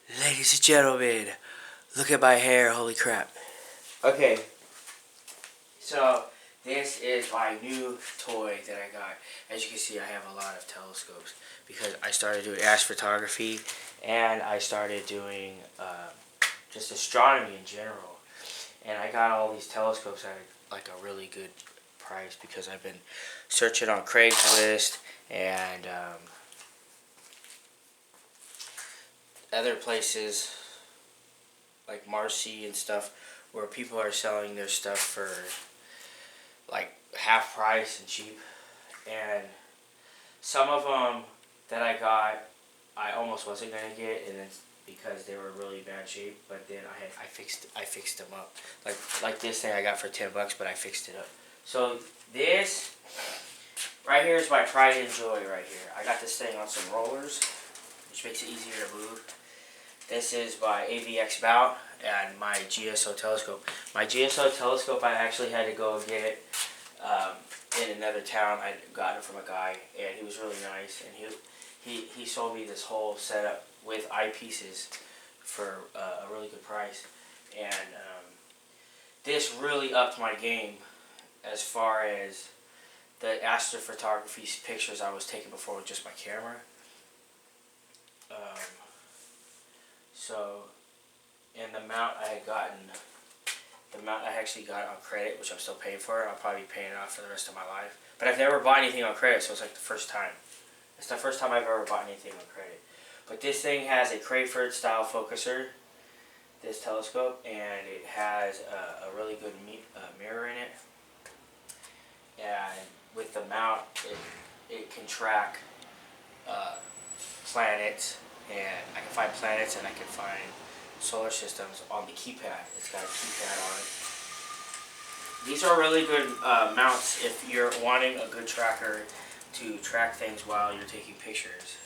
Ladies and gentlemen, look at my hair, holy crap. Okay, so this is my new toy that I got. As you can see, I have a lot of telescopes because I started doing astrophotography and I started doing just astronomy in general. And I got all these telescopes at like a really good price because I've been searching on Craigslist and other places like Marcy and stuff where people are selling their stuff for like half price and cheap. And some of them that I got, I almost wasn't gonna get, and it's because they were really bad shape. But then I fixed them up. Like this thing I got for $10, but I fixed it up. So this right here is my pride and joy right here. I got this thing on some rollers, which makes it easier to move. This is my AVX mount and my GSO telescope. My GSO telescope, I actually had to go get it in another town. I got it from a guy, and he was really nice. And he sold me this whole setup with eyepieces for a really good price. And this really upped my game as far as the astrophotography pictures I was taking before with just my camera. So, and the mount I had gotten, the mount I actually got on credit, which I'm still paying for. I'll probably be paying it off for the rest of my life. But I've never bought anything on credit, so it's like the first time. It's the first time I've ever bought anything on credit. But this thing has a Crayford style focuser, this telescope, and it has a really good mirror in it. And with the mount, it can track planets, and I can find planets and I can find solar systems on the keypad. It's got a keypad on it. These are really good mounts if you're wanting a good tracker to track things while you're taking pictures.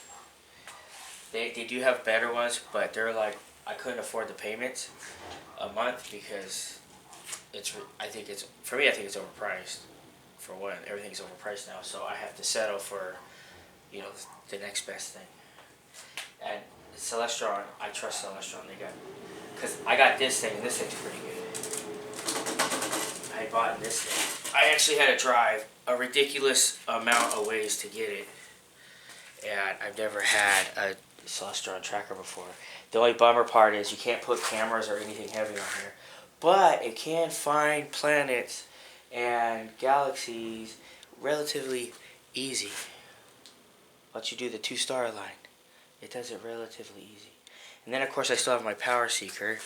They do have better ones, but they're like, I couldn't afford the payments a month because I think it's overpriced. For one, everything's overpriced now, so I have to settle for, the next best thing. And Celestron, I trust Celestron. Because I got this thing, and this thing's pretty good. I bought this thing. I actually had to drive a ridiculous amount of ways to get it, and I've never had a Celestron tracker before. The only bummer part is you can't put cameras or anything heavy on here, but it can find planets and galaxies relatively easy. Once you do the 2-star line, it does it relatively easy. And then of course I still have my power seeker,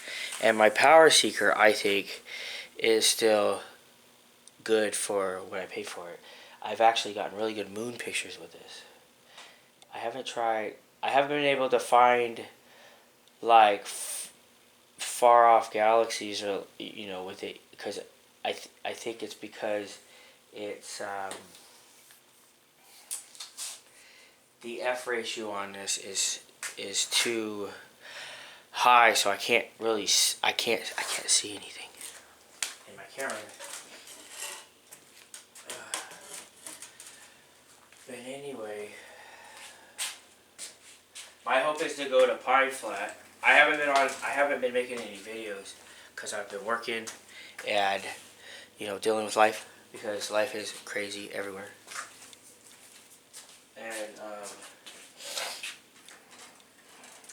and my power seeker I think is still good for what I pay for it. I've actually gotten really good moon pictures with this. I haven't been able to find like far off galaxies or with it, because I think it's because it's the F ratio on this is too high, so I can't see anything in my camera. But anyway, my hope is to go to Pine Flat. I haven't been making any videos because I've been working and dealing with life, because life is crazy everywhere. And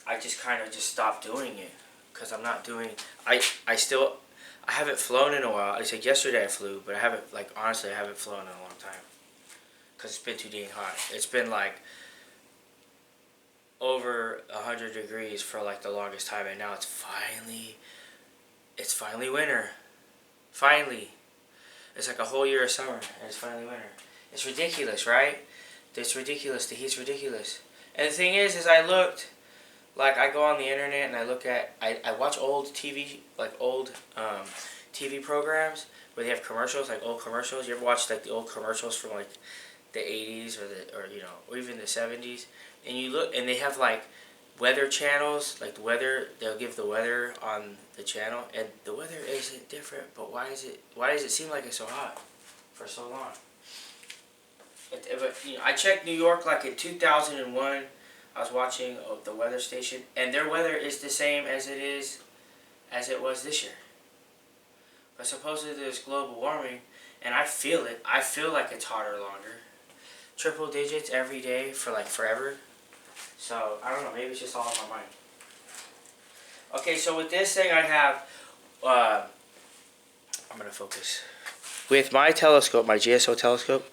I just kind of stopped doing it because I'm not doing. I haven't flown in a while. I said yesterday I flew, but I haven't honestly I haven't flown in a long time because it's been too dang hot. It's been like over 100 degrees for like the longest time, and now it's finally winter. Finally, it's like a whole year of summer, and it's finally winter. It's ridiculous, right? It's ridiculous. The heat's ridiculous. And the thing is I go on the internet and I look at, I watch old TV, TV programs where they have commercials, like old commercials. You ever watch like the old commercials from like the 80s or even the 70s? And you look, and they have like weather channels, like the weather, they'll give the weather on the channel, and the weather isn't different, but why does it seem like it's so hot for so long? But I checked New York like in 2001. I was watching the weather station, and their weather is the same as it was this year. But supposedly there's global warming, and I feel it. I feel like it's hotter longer. Triple digits every day for like forever. So I don't know. Maybe it's just all in my mind. Okay, so with this thing I have, I'm gonna focus. With my telescope, my GSO telescope,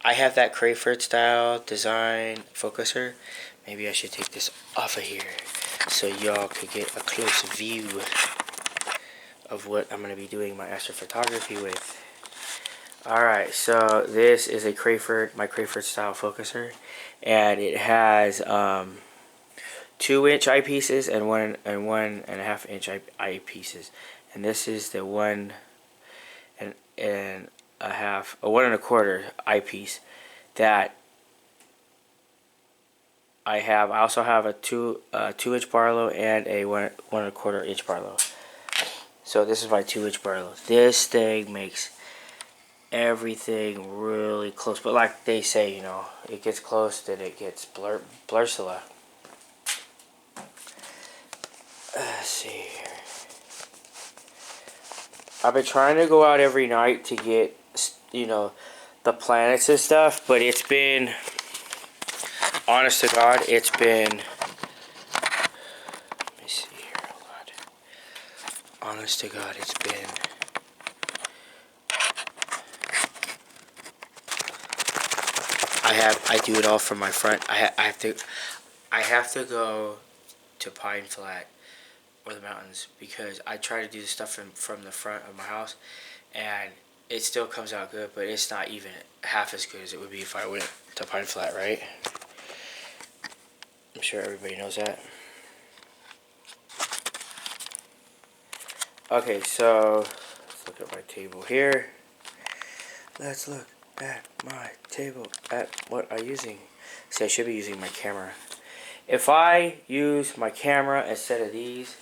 I have that Crayford style design focuser. Maybe I should take this off of here so y'all could get a close view of what I'm gonna be doing my astrophotography with. Alright, so this is my Crayford style focuser, and it has 2-inch eyepieces and 1.5-inch eyepieces, and this is the 1.25 eyepiece that I have. I also have a 2-inch Barlow and a 1.25-inch Barlow. So this is my 2-inch Barlow. This thing makes everything really close, but like they say, you know, it gets close, then it gets blursilla. Let's see here. I've been trying to go out every night to get, you know, the planets and stuff, but it's been, honest to God, it's been, let me see here, hold on. Honest to God, it's been, I do it all from my front. I have to go to Pine Flat or the mountains because I try to do the stuff from the front of my house, and it still comes out good, but it's not even half as good as it would be if I went to Pine Flat, right? I'm sure everybody knows that. Okay, so let's look at my table here. Let's look at my table, at what I'm using. See, I should be using my camera. If I use my camera instead of these,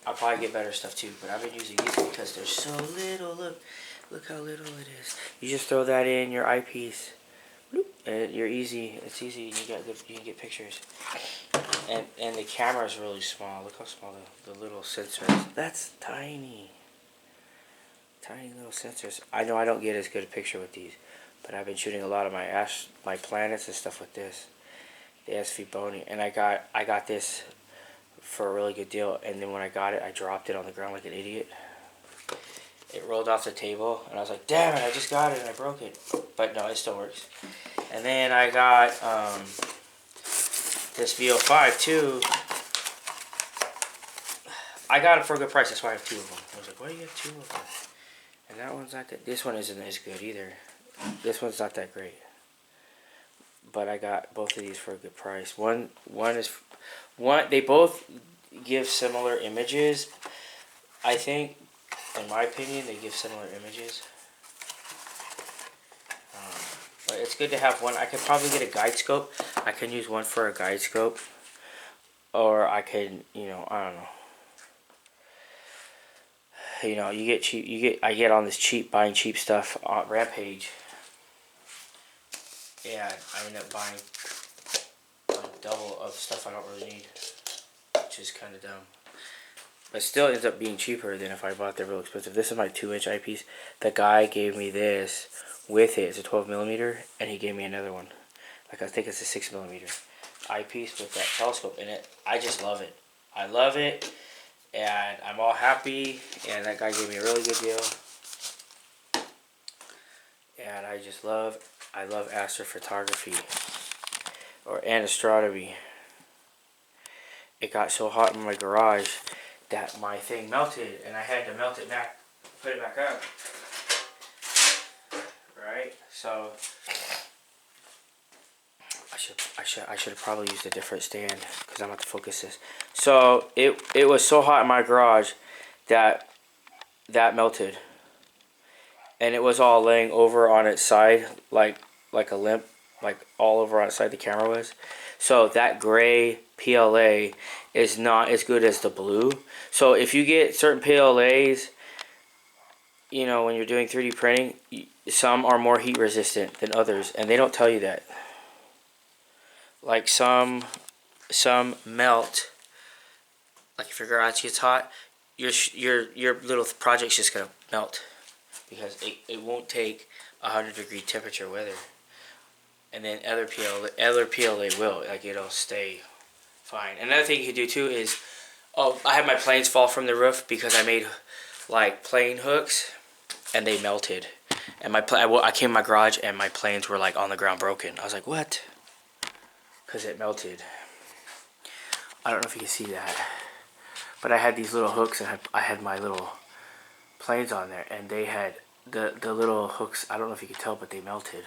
I'll probably get better stuff too. But I've been using these because they're so little. Look how little it is. You just throw that in your eyepiece, and you're easy. It's easy. You can get pictures. And the camera is really small. Look how small the little sensor is. That's tiny. Tiny little sensors. I know I don't get as good a picture with these, but I've been shooting a lot of my planets and stuff with this. The SV Bony, and I got this for a really good deal, and then when I got it, I dropped it on the ground like an idiot. It rolled off the table, and I was like, damn it, I just got it and I broke it. But no, it still works. And then I got this VO5 too. I got it for a good price, that's why I have 2 of them. I was like, why do you have 2 of them? And that one's not that, this one isn't as good either. This one's not that great. But I got both of these for a good price. They both give similar images. I think, in my opinion, they give similar images. But it's good to have one. I could probably get a guide scope. I can use one for a guide scope. Or I can, you know, I don't know. You know, I get on this buying cheap stuff on Rampage. Yeah, I end up buying like double of stuff I don't really need, which is kind of dumb. But still ends up being cheaper than if I bought the real expensive. This is my 2-inch eyepiece. The guy gave me this with it. It's a 12mm, and he gave me another one. Like I think it's a 6mm eyepiece with that telescope in it. I just love it. I love it, and I'm all happy. And that guy gave me a really good deal. And I love astrophotography and astronomy. It got so hot in my garage that my thing melted, and I had to melt it back, put it back up. Right? So I should have probably used a different stand because I'm going to focus this. So it was so hot in my garage that melted. And it was all laying over on its side like a limp, like all over on its side the camera was. So that gray PLA is not as good as the blue. So if you get certain PLAs, you know, when you're doing 3D printing, some are more heat resistant than others, and they don't tell you that. Like some melt. Like if your garage gets hot, your little project's just gonna melt because it won't take 100-degree temperature weather. And then other peel they will, like it'll stay fine. Another thing you can do too is, oh, I had my planes fall from the roof because I made like plane hooks and they melted. And I came in my garage and my planes were like on the ground broken. I was like, what? Because it melted. I don't know if you can see that. But I had these little hooks and I had my little planes on there. And they had the little hooks, I don't know if you can tell, but they melted.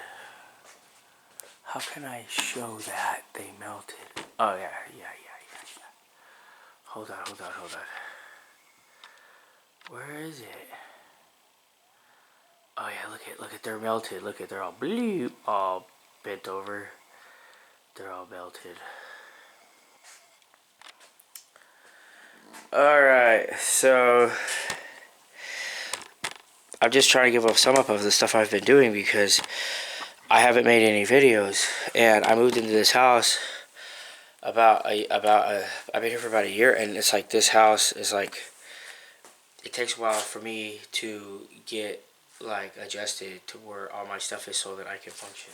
How can I show that they melted? Oh, yeah. Hold on. Where is it? Oh yeah, look at, they're melted. Look at, they're all bleep, all bent over. They're all melted. Alright, so I'm just trying to give up some of the stuff I've been doing because I haven't made any videos. And I moved into this house I've been here for about a year, and it's like this house is like, it takes a while for me to get like adjusted to where all my stuff is so that I can function.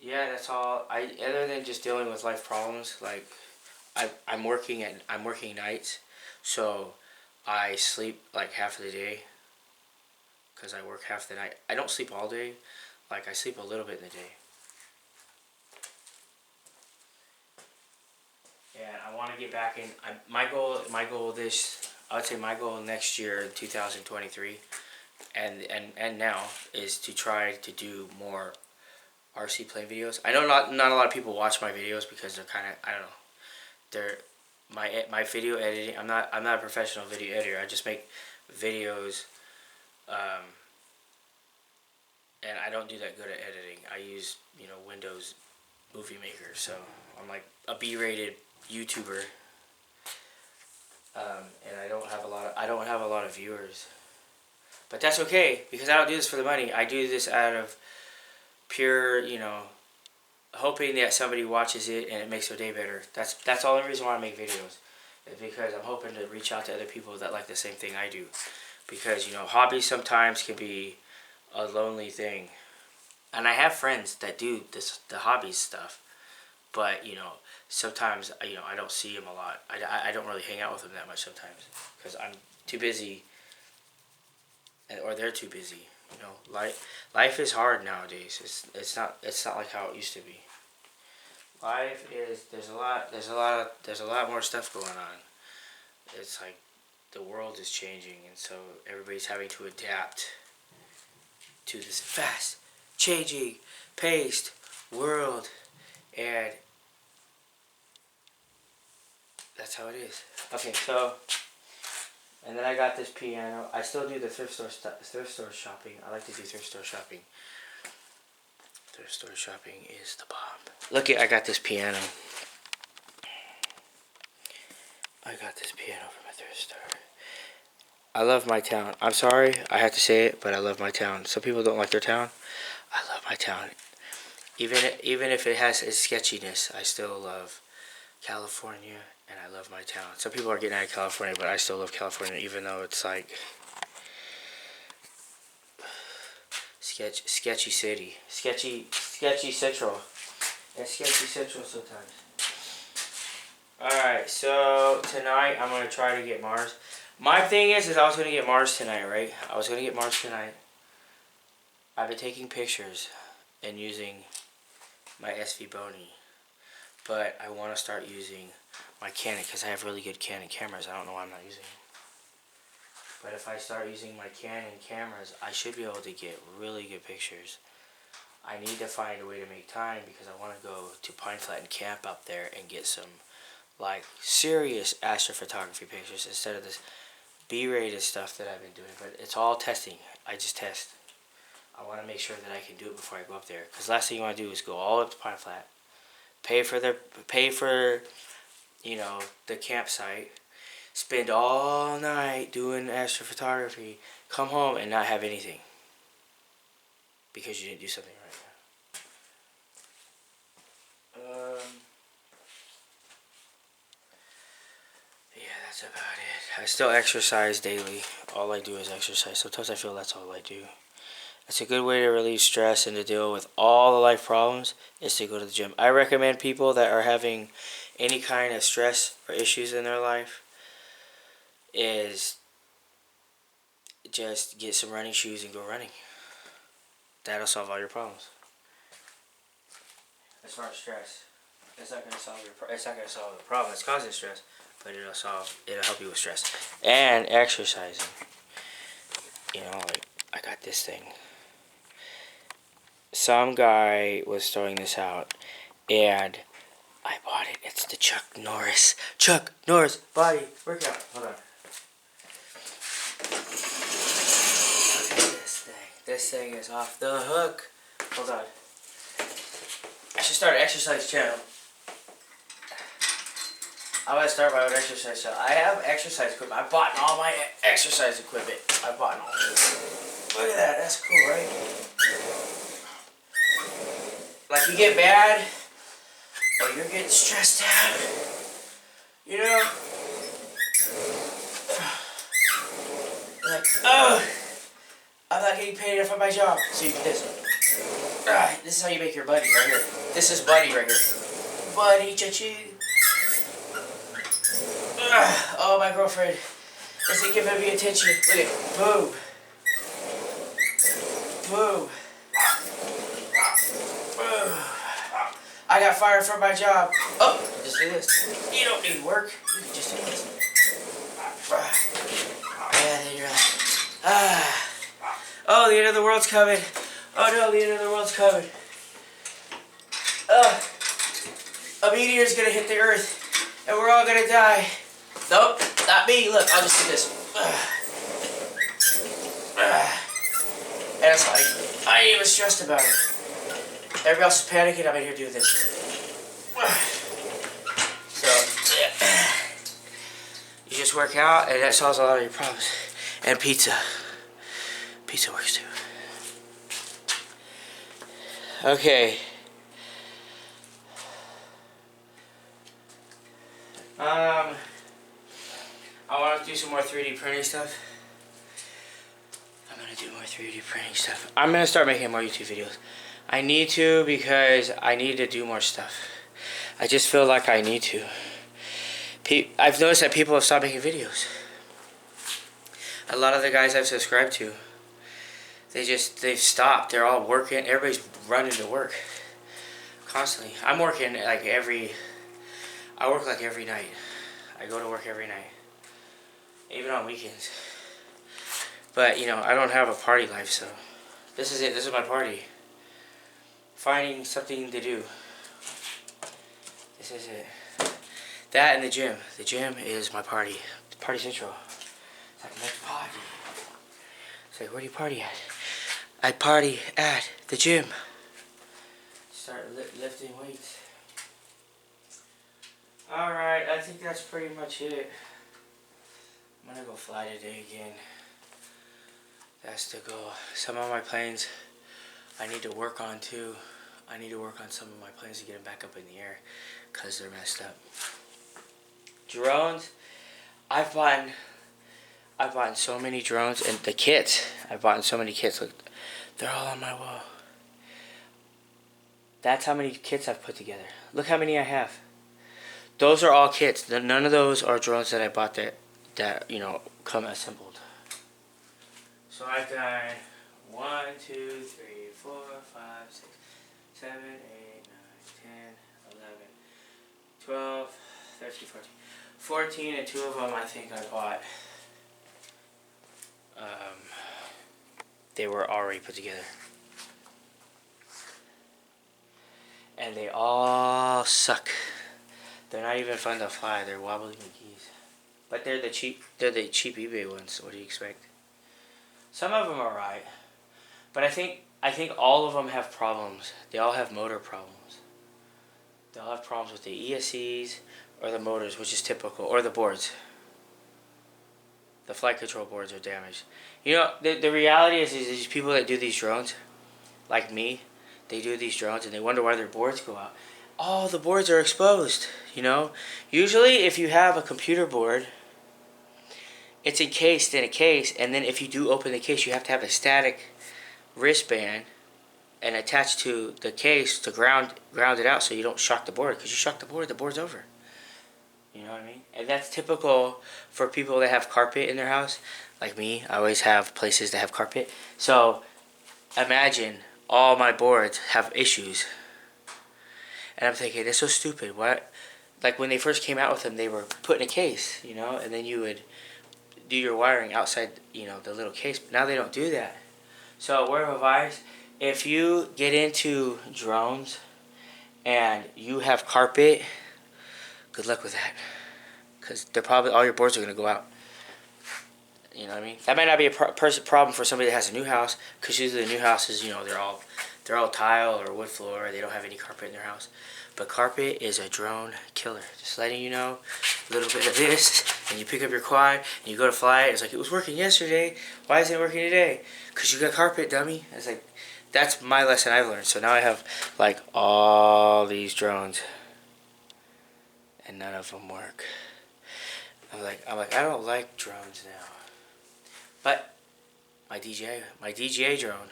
Yeah, that's all. Other than just dealing with life problems, like I'm working nights, so I sleep like half of the day because I work half the night. I don't sleep all day, like I sleep a little bit in the day. And I want to get back in. I would say my goal next year in 2023, and now is to try to do more RC plane videos. I know not a lot of people watch my videos because they're kind of, I don't know, they're my video editing. I'm not a professional video editor. I just make videos, and I don't do that good at editing. I use Windows Movie Maker, so I'm like a B-rated YouTuber, and I don't have a lot of viewers, but that's okay because I don't do this for the money. I do this out of pure, hoping that somebody watches it and it makes their day better. That's the only reason why I make videos, is because I'm hoping to reach out to other people that like the same thing I do. Because hobbies sometimes can be a lonely thing, and I have friends that do the hobbies stuff, but sometimes I don't see them a lot. I don't really hang out with them that much sometimes because I'm too busy, or they're too busy. Life is hard nowadays. It's not like how it used to be. Life is there's a lot more stuff going on. It's like the world is changing, and so everybody's having to adapt to this fast changing paced world, and that's how it is. Okay, so and then I got this piano. I still do the thrift store shopping. I like to do thrift store shopping. Thrift store shopping is the bomb. Look, I got this piano. I got this piano from a thrift store. I love my town. I'm sorry I have to say it, but I love my town. Some people don't like their town. I love my town. Even if it has its sketchiness, I still love California, and I love my town. Some people are getting out of California, but I still love California, even though it's like sketchy city, sketchy central. It's sketchy central sometimes. Alright, so tonight I'm going to try to get Mars. My thing is I was going to get Mars tonight, right? I was going to get Mars tonight. I've been taking pictures and using my SV Boney. But I want to start using my Canon because I have really good Canon cameras. I don't know why I'm not using them. But if I start using my Canon cameras, I should be able to get really good pictures. I need to find a way to make time because I want to go to Pine Flat and camp up there and get some like serious astrophotography pictures instead of this B-rated stuff that I've been doing. But it's all testing. I just test. I want to make sure that I can do it before I go up there. Because last thing you want to do is go all up to Pine Flat, pay for the campsite, spend all night doing astrophotography, come home and not have anything because you didn't do something right. Yeah, that's about it. I still exercise daily. All I do is exercise. Sometimes I feel that's all I do. It's a good way to relieve stress and to deal with all the life problems is to go to the gym. I recommend people that are having any kind of stress or issues in their life is just get some running shoes and go running. That'll solve all your problems. As far as stress, it's not gonna solve the problem that's causing stress, but it'll help you with stress. And exercising. You know, like I got this thing. Some guy was throwing this out, and I bought it. It's the Chuck Norris body workout. Hold on. Look at this thing. This thing is off the hook. Hold on. I should start an exercise channel. I'm gonna start my own exercise channel. I have exercise equipment. I bought all my exercise equipment. I bought all this. Look at that. That's cool, right? Like you get mad, or you're getting stressed out, you know? You're like, oh, I'm not getting paid enough for my job. So you do this. This is how you make your buddy right here. This is buddy right here. Buddy, cha-choo. Oh, my girlfriend isn't giving me attention. Look at, boom. Boom. I got fired from my job. Oh, just do this. You don't need work. You can just do this. And then you're like, oh, the end of the world's coming. Oh no, the end of the world's coming. A meteor's gonna hit the earth, and we're all gonna die. Nope, not me. Look, I'll just do this. And it's like, I ain't even stressed about it. Everybody else is panicking, I'm in here doing this. So, yeah. You just work out, and that solves a lot of your problems. And pizza. Pizza works too. Okay. I want to do some more 3D printing stuff. I'm going to do more 3D printing stuff. I'm going to start making more YouTube videos. I need to because I need to do more stuff. I just feel like I need to. I've noticed that people have stopped making videos. A lot of the guys I've subscribed to, they've stopped. They're all working. Everybody's running to work constantly. I'm working like I work like every night. I go to work every night, even on weekends. But you know, I don't have a party life, so this is it. This is my party. Finding something to do. This is it. That and the gym. The gym is my party. Party central. It's like, let's party. It's like, where do you party at? I party at the gym. Start lifting weights. Alright, I think that's pretty much it. I'm gonna go fly today again. That's the goal. Some of my planes I need to work on too. I need to work on some of my planes to get them back up in the air because they're messed up. Drones, I've bought so many drones, and the kits, I've bought so many kits. Look, they're all on my wall. That's how many kits I've put together. Look how many I have. Those are all kits. None of those are drones that I bought that you know, come assembled. So I've got 1, 2, 3, 4, 5, 6, 7, 8, 9, 10, 11, 12, 13, 14. 14, and 2 of them I think I bought. They were already put together. And they all suck. They're not even fun to fly. They're wobbly McGee's. But they're the cheap eBay ones. What do you expect? Some of them are right. But I think all of them have problems. They all have motor problems. They all have problems with the ESCs or the motors, which is typical, or the boards. The flight control boards are damaged. You know, the reality is these people that do these drones, like me, they do these drones and they wonder why their boards go out. All the boards are exposed, you know? Usually if you have a computer board, it's encased in a case, and then if you do open the case, you have to have a static wristband and attach to the case to ground it out so you don't shock the board, because you shock the board's over. You know what I mean? And that's typical for people that have carpet in their house. Like me, I always have places that have carpet. So imagine all my boards have issues. And I'm thinking, it's so stupid. What? Like when they first came out with them, they were put in a case, you know, and then you would do your wiring outside, you know, the little case. But now they don't do that. So word of advice, if you get into drones and you have carpet, good luck with that. Because they're probably, all your boards are going to go out. You know what I mean? That might not be a problem for somebody that has a new house, because usually the new houses, you know, they're all tile or wood floor. They don't have any carpet in their house. But carpet is a drone killer. Just letting you know, a little bit of this, and you pick up your quad, and you go to fly it. It's like, it was working yesterday. Why isn't it working today? Because you got carpet, dummy. It's like, that's my lesson I've learned. So now I have, like, all these drones, and none of them work. I'm like, I don't like drones now. But my DJI drone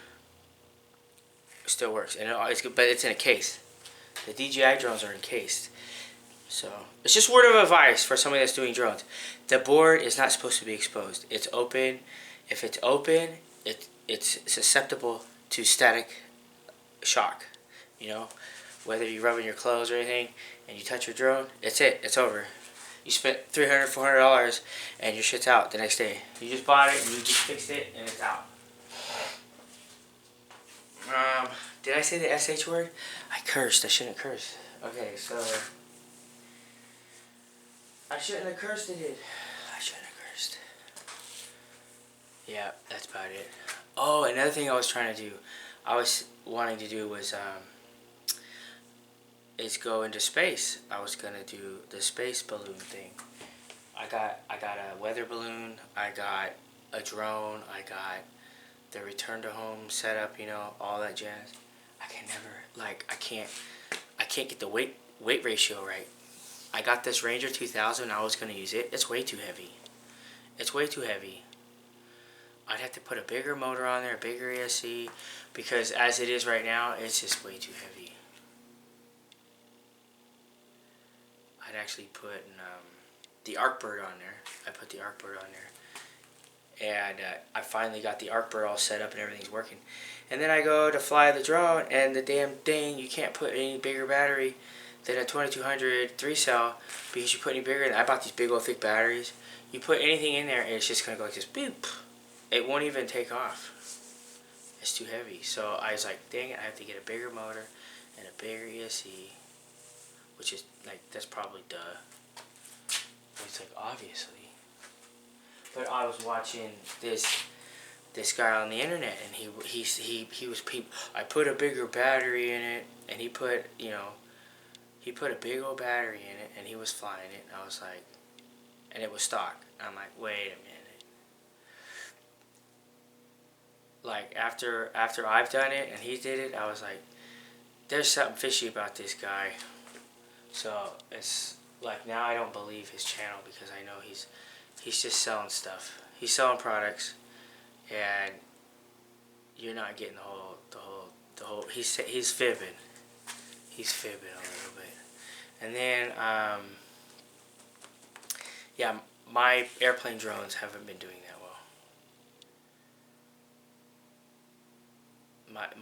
still works, and it's good, but it's in a case. The DJI drones are encased, so it's just word of advice for somebody that's doing drones. The board is not supposed to be exposed. It's open. If it's open, it's susceptible to static shock. You know, whether you're rubbing your clothes or anything, and you touch your drone, it's over. You spent $300, $400, and your shit's out the next day. You just bought it, and you just fixed it, and it's out. Did I say the SH word? I cursed. I shouldn't curse. Okay, so I shouldn't have cursed it. I shouldn't have cursed. Yeah, that's about it. Oh, another thing I was trying to do, I was wanting to do was is go into space. I was gonna do the space balloon thing. I got a weather balloon. I got a drone. I got the return to home setup. You know, all that jazz. I can never, like, I can't get the weight ratio right. I got this Ranger 2000. I was gonna use it. It's way too heavy. It's way too heavy. I'd have to put a bigger motor on there, a bigger ESC, because as it is right now, it's just way too heavy. I'd actually put the Arcbird on there. I put the Arcbird on there. And I finally got the Arcbird all set up and everything's working. And then I go to fly the drone, and the damn thing, you can't put any bigger battery than a 2200 3-cell, because you put any bigger, I bought these big old thick batteries. You put anything in there, and it's just going to go like this, boop. It won't even take off. It's too heavy. So I was like, dang it, I have to get a bigger motor and a bigger ESC. Which is, like, that's probably duh. But it's like, obviously. But I was watching this guy on the internet, and he was, I put a bigger battery in it, and he put a big old battery in it, and he was flying it, and I was like, and it was stock. I'm like, wait a minute. Like, after I've done it, and he did it, I was like, there's something fishy about this guy. So it's like, now I don't believe his channel, because I know he's just selling stuff. He's selling products, and you're not getting the whole. He's fibbing. He's fibbing a little bit. And then yeah, my airplane drones haven't been doing that well.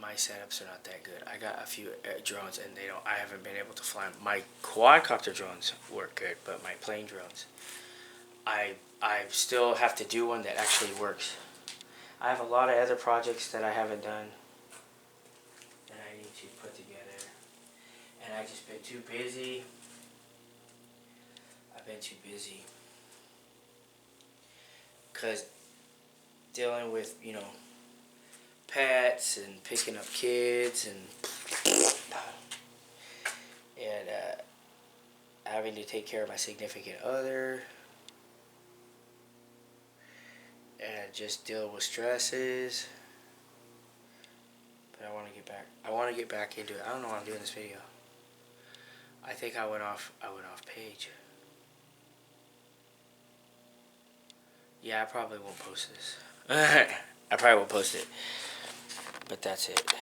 My setups are not that good. I got a few drones, and I haven't been able to fly them. My quadcopter drones work good, but my plane drones, I still have to do one that actually works. I have a lot of other projects that I haven't done that I need to put together, and I've just been too busy. I've been too busy because dealing with, pets and picking up kids and having to take care of my significant other. and just deal with stresses. But I want to get back. I want to get back into it. I don't know why I'm doing this video. I think I went off page. Yeah, I probably won't post this. I probably won't post it. But that's it.